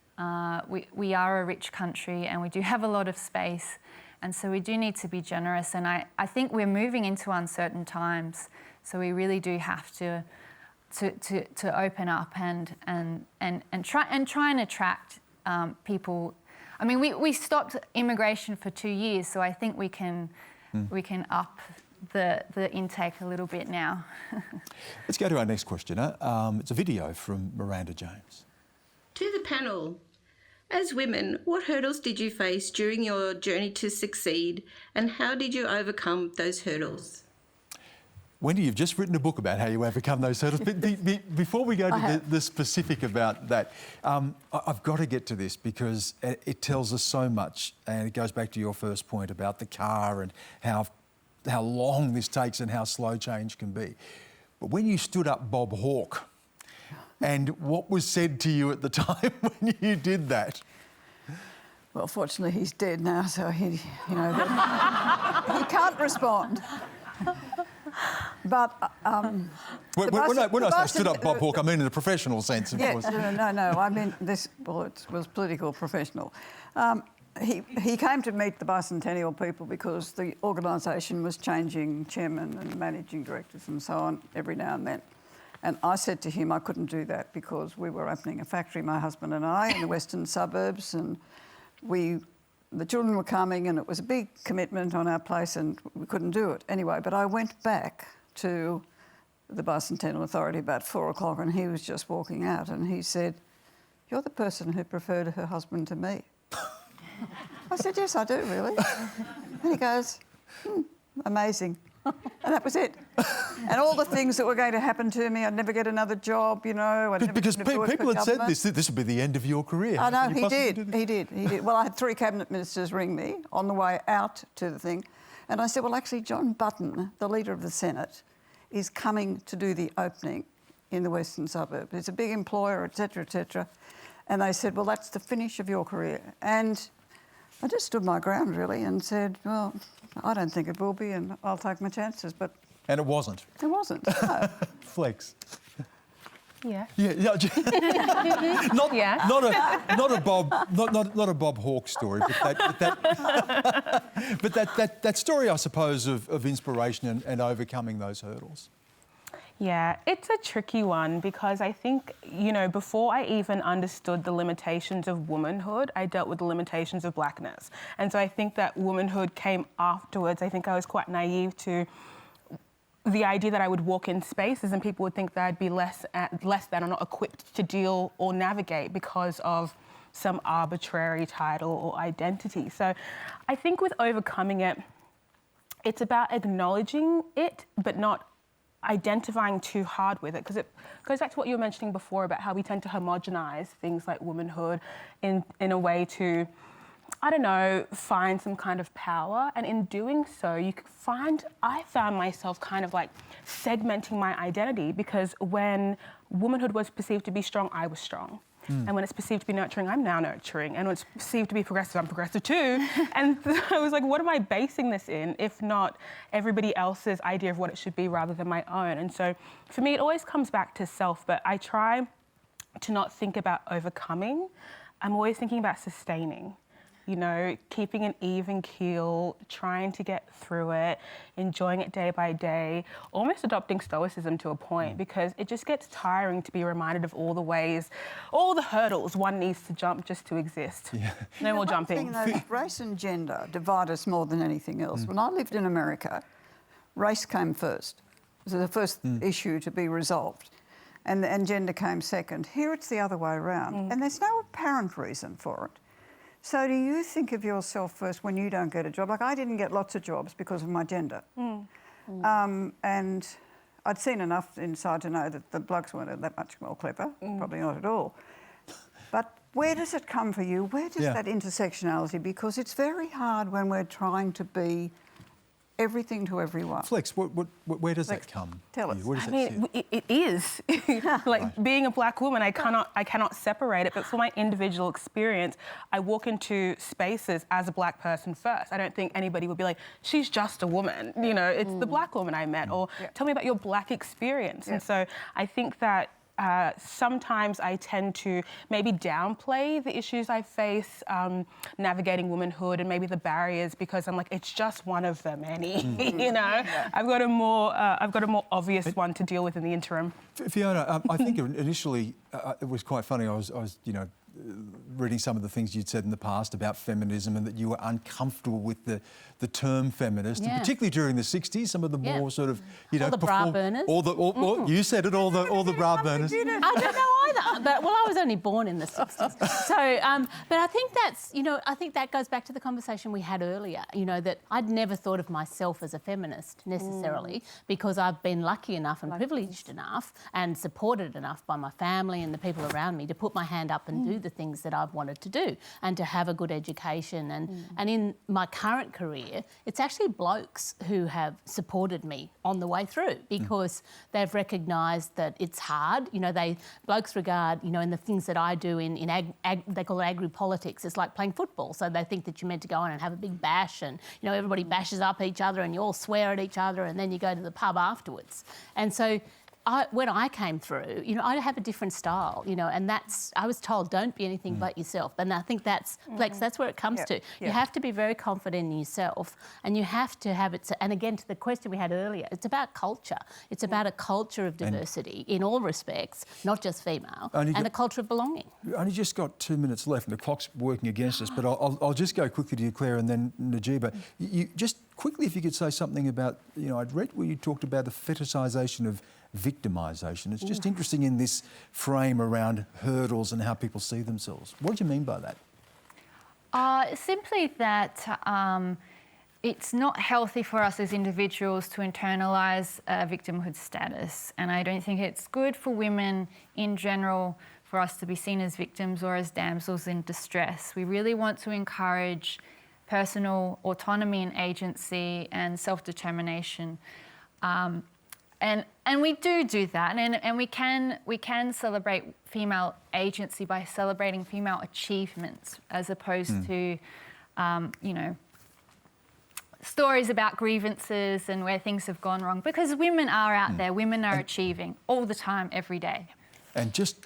We are a rich country and we do have a lot of space. And so we do need to be generous. And I think we're moving into uncertain times. So we really do have to open up and try and attract people. I mean, we stopped immigration for 2 years, so I think we can up the intake a little bit now. Let's go to our next questioner. It's a video from Miranda James. To the panel, as women, what hurdles did you face during your journey to succeed, and how did you overcome those hurdles? Wendy, you've just written a book about how you overcome those hurdles. But before we go to the specific about that, I've got to get to this because it tells us so much, and it goes back to your first point about the car and how long this takes and how slow change can be. But when you stood up Bob Hawke, and what was said to you at the time when you did that? Well, fortunately, he's dead now, so he can't respond. But when I say stood up Bob Hawke, I mean in a professional sense, of course. No. I mean this. Well, it was political, professional. He came to meet the bicentennial people because the organisation was changing chairman and managing directors and so on every now and then. And I said to him I couldn't do that because we were opening a factory, my husband and I, in the western suburbs, and the children were coming and it was a big commitment on our place and we couldn't do it. Anyway, but I went back to the Bicentennial Authority about 4 o'clock and he was just walking out and he said, "You're the person who preferred her husband to me." I said, "Yes, I do, really." And he goes, "Amazing." And that was it. And all the things that were going to happen to me, I'd never get another job, you know. Because people had said this would be the end of your career. I know, he did. Well, I had 3 cabinet ministers ring me on the way out to the thing. And I said, well, actually, John Button, the leader of the Senate, is coming to do the opening in the western suburb. He's a big employer, et cetera, et cetera. And they said, well, that's the finish of your career. And I just stood my ground, really, and said, well, I don't think it will be, and I'll take my chances. But and it wasn't. It wasn't. No. Flex. Yeah. Yeah. Not a Bob Hawke story, but that story, I suppose, of inspiration and overcoming those hurdles. Yeah, it's a tricky one because I think, you know, before I even understood the limitations of womanhood, I dealt with the limitations of blackness. And so I think that womanhood came afterwards. I think I was quite naive to the idea that I would walk in spaces and people would think that I'd be less than or not equipped to deal or navigate because of some arbitrary title or identity. So I think with overcoming it, it's about acknowledging it, but not identifying too hard with it, because it goes back to what you were mentioning before about how we tend to homogenize things like womanhood in a way to, I don't know, find some kind of power. And in doing so, I found myself kind of like segmenting my identity, because when womanhood was perceived to be strong, I was strong. And when it's perceived to be nurturing, I'm now nurturing. And when it's perceived to be progressive, I'm progressive too. And I was like, what am I basing this in, if not everybody else's idea of what it should be rather than my own? And so for me, it always comes back to self, but I try to not think about overcoming. I'm always thinking about sustaining. You know, keeping an even keel, trying to get through it, enjoying it day by day, almost adopting stoicism to a point, because it just gets tiring to be reminded of all the ways, all the hurdles one needs to jump just to exist. Yeah. No more jumping. Race and gender divide us more than anything else. When I lived in America, race came first. It was the first issue to be resolved. And gender came second. Here it's the other way around. And there's no apparent reason for it. So do you think of yourself first when you don't get a job? Like, I didn't get lots of jobs because of my gender. And I'd seen enough inside to know that the blokes weren't that much more clever, probably not at all. But where does it come for you? Where does that intersectionality? Because it's very hard when we're trying to be everything to everyone. Flex, where does that come? Tell us. I mean, it is. Like, being a black woman, I cannot separate it, but for my individual experience, I walk into spaces as a black person first. I don't think anybody would be like, she's just a woman, you know, it's the black woman I met, or tell me about your black experience. And so I think that sometimes I tend to maybe downplay the issues I face navigating womanhood and maybe the barriers, because I'm like, it's just one of the many. You know, I've got a more obvious one to deal with in the interim. Fiona, I think initially it was quite funny. I was you know, reading some of the things you'd said in the past about feminism, and that you were uncomfortable with the term feminist, and particularly during the 60s, some of the more sort of, you know, all the bra burners. You said it, all the bra burners. I don't know either, but well, I was only born in the 60s. So, but I think that's, you know, I think that goes back to the conversation we had earlier, you know, that I'd never thought of myself as a feminist necessarily, because I've been lucky enough and privileged enough and supported enough by my family and the people around me to put my hand up and do the things that I've wanted to do, and to have a good education. And in my current career, it's actually blokes who have supported me on the way through, because they've recognised that it's hard. You know, blokes regard, you know, in the things that I do in they call it agri-politics, it's like playing football. So they think that you're meant to go on and have a big bash, and, you know, everybody bashes up each other and you all swear at each other, and then you go to the pub afterwards. And so when I came through, you know, I have a different style, you know, and I was told, don't be anything but yourself. And I think that's, Flex, that's where it comes to. You have to be very confident in yourself, and you have to have it. And again, to the question we had earlier, it's about culture. It's about a culture of diversity in all respects, not just female, and a culture of belonging. We've only just got 2 minutes left, and the clock's working against us, but I'll just go quickly to you, Claire, and then Najeeba. You just quickly, if you could say something about, you know, I'd read where you talked about the fetishization of victimization. It's just interesting in this frame around hurdles and how people see themselves. What do you mean by that? Simply that it's not healthy for us as individuals to internalise victimhood status, and I don't think it's good for women in general for us to be seen as victims or as damsels in distress. We really want to encourage personal autonomy and agency and self-determination. And we do that, and we can celebrate female agency by celebrating female achievements, as opposed to, you know, stories about grievances and where things have gone wrong. Because women are out there, women are achieving all the time, every day. And just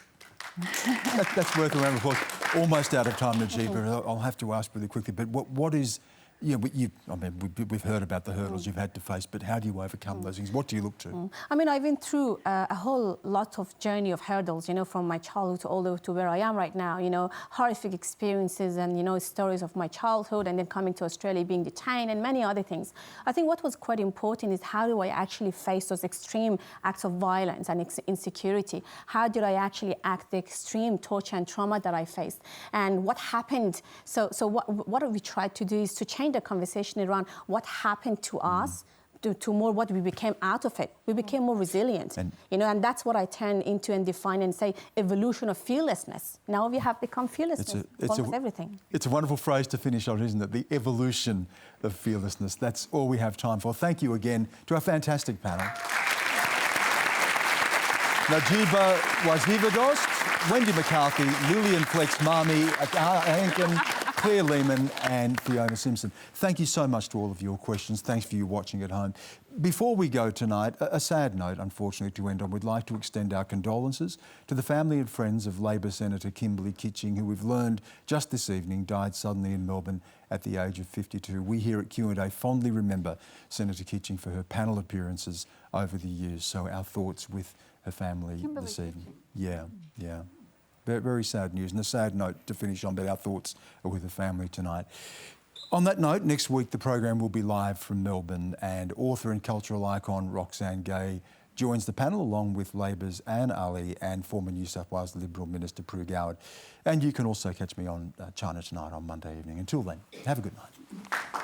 that's worth a round of applause. Almost out of time, Najeeba. I'll have to ask really quickly, but what is, Yeah, we've heard about the hurdles you've had to face, but how do you overcome those things? What do you look to? I mean, I went through a whole lot of journey of hurdles, you know, from my childhood to all the way to where I am right now, you know, horrific experiences and, you know, stories of my childhood and then coming to Australia, being detained and many other things. I think what was quite important is how do I actually face those extreme acts of violence and insecurity? How did I actually act the extreme torture and trauma that I faced? And what happened? So what we tried to do is to change the conversation around what happened to us to more what we became out of it. We became more resilient, you know, and that's what I turn into and define and say evolution of fearlessness. Now we have become fearlessness. It's everything. It's a wonderful phrase to finish on, isn't it? The evolution of fearlessness. That's all we have time for. Thank you again to our fantastic panel. Najeeba Wazefadost, Wendy McCarthy, Lillian Mami, Ahenkan, Lehmann and Fiona Simson. Thank you so much to all of your questions. Thanks for you watching at home. Before we go tonight, a sad note, unfortunately, to end on. We'd like to extend our condolences to the family and friends of Labor Senator Kimberley Kitching, who we've learned just this evening died suddenly in Melbourne at the age of 52. We here at Q&A fondly remember Senator Kitching for her panel appearances over the years. So our thoughts with her family this evening. Yeah. Very, very sad news, and a sad note to finish on, but our thoughts are with the family tonight. On that note, next week the program will be live from Melbourne, and author and cultural icon Roxanne Gay joins the panel along with Labor's Anne Ali and former New South Wales Liberal Minister Prue Goward. And you can also catch me on China Tonight on Monday evening. Until then, have a good night.